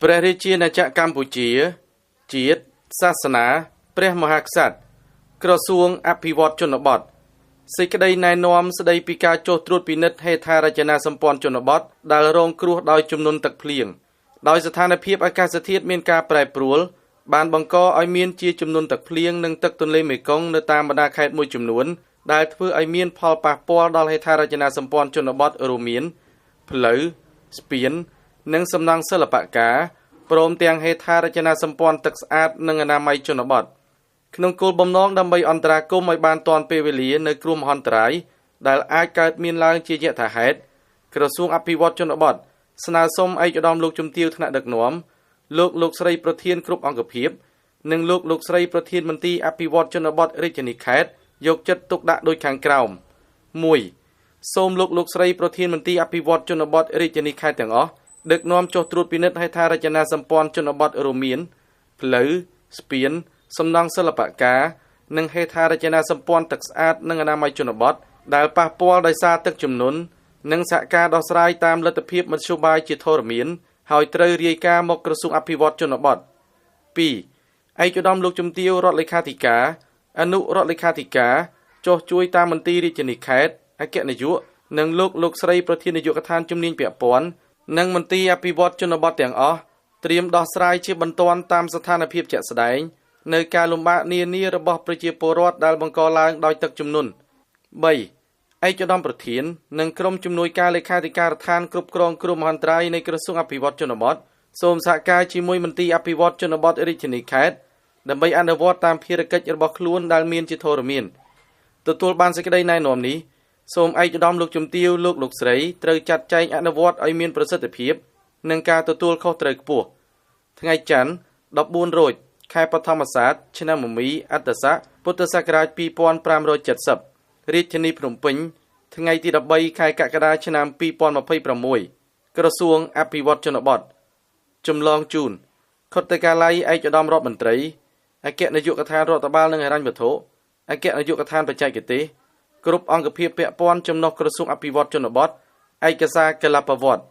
ព្រះរាជាណាចក្រកម្ពុជាជាតិសាសនាព្រះមហាក្សត្រក្រសួងអភិវឌ្ឍជនបទសេចក្តីណែនាំស្តីពីការចុះត្រួតពិនិត្យហេដ្ឋារចនាសម្ព័ន្ធជនបទដែលរងគ្រោះដោយជំនន់ទឹកភ្លៀងដោយស្ថានភាពអាកាសធាតុមានការប្រែប្រួលបានបង្កឲ្យមានជាជំនន់ទឹកភ្លៀងនិងទឹកទន្លេមេគង្គនៅតាមបណ្ដាខេត្តមួយចំនួនដែលធ្វើឲ្យមានផលប៉ះពាល់ដល់ហេដ្ឋារចនាសម្ព័ន្ធជនបទរួមមានផ្លូវស្ពាននិងសំណង់សិល្បកម្មព្រមទាំងហេដ្ឋារចនាសម្ព័ន្ធទឹកស្អាតនិងអនាម័យជនបទក្នុងគោលបំណងដើម្បីអន្តរាគមន៍ឲ្យបានទាន់ពេលវេលានៅគ្រោះមហន្តរាយដែលអាចកើតមានឡើងជាយថាហេតុក្រសួងអភិវឌ្ឍជនបទស្នើសុំឯកឧត្តមលោកជំទាវថ្នាក់ដឹកនាំលោកស្រីប្រធានគ្រប់អង្គភាពនិងលោកស្រីប្រធានមន្ទីរអភិវឌ្ឍជនបទរាជធានីខេត្តយកចិត្តទុកដាក់ដូចខាងក្រោម 1. សូមលោកស្រីប្រធានមន្ទីរអភិវឌ្ឍជនបទរាជធានីខេត្តទាំងអស់ដឹកនាំចុះត្រួតពិនិត្យហេដ្ឋារចនាសម្ព័ន្ធជនបទរួមមានផ្លូវស្ពានសំណង់សិល្បកម្មនិងហេដ្ឋារចនាសម្ព័ន្ធទឹកស្អាតនិងអនាម័យជនបទដែលប៉ះពាល់ដោយសារទឹកជំនន់និងសហការដោះស្រាយតាមលទ្ធភាពមធ្យោបាយជាធរមានហើយត្រូវរាយការណ៍មកក្រសួងអភិវឌ្ឍជនបទ 2. ឯកឧត្តមលោកជំទាវរដ្ឋលេខាធិការអនុរដ្ឋលេខាធិការចុះជួយតាមមន្ទីររាជធានីខេត្តអគ្គនាយកនិងលោកស្រីប្រធាននាយកដ្ឋានជំនាញពាក់ព័ន្ធនិងមន្ទីរអភិវឌ្ឍជនបទទាំងអស់ត្រៀមដោះស្រាយជាបន្ទាន់តាមស្ថានភាពជាក់ស្ដែងនៅការលំបាកនានារបស់ប្រជាពលរដ្ឋដែលបង្កឡើងដោយទឹកជំនន់ 3. ឯកឧត្តមប្រធាននិងក្រុមជំនួយការលេខាធិការដ្ឋានគ្រប់គ្រងគ្រោះមហន្តរាយនៃក្រសួងអភិវឌ្ឍជនបទសូមសហការជាមួយមន្ទីរអភិវឌ្ឍជនបទរាជធានីខេត្តដើម្បីអនុវត្តតាមភារកិច្ចរបស់ខ្លួនដែលមានជាធរមានទទួលបានសេចក្តីណែនាំនេះសូមឯកឧត្តមលោកជំទាវលោកស្រីត្រូវចាត់ចែងអនុវត្តឲ្យមានប្រសិទ្ធភាពនិងការទទួលខុសត្រូវខ្ពស់ថ្ងៃច័ន្ទ14រោចខែបឋមសាទឆ្នាំមមីអត្តស័កពុទ្ធសករាជ2570រាជធានីភ្នំពេញថ្ងៃទី13ខែកក្កដាឆ្នាំ2026ក្រសួងអភិវឌ្ឍជនបទចម្លងជូនខុទ្ទកាល័យឯកឧត្តមរដ្ឋមន្ត្រីអគ្គនាយកដ្ឋានរដ្ឋបាលនិងហិរញ្ញវត្ថុអគ្គនាយកដ្ឋានបច្ចេកទេសគ្រប់អង្គភាពពាក់ព័ន្ធចំណុះក្រសួងអភិវឌ្ឍជនបទឯកសារកលបវត្ត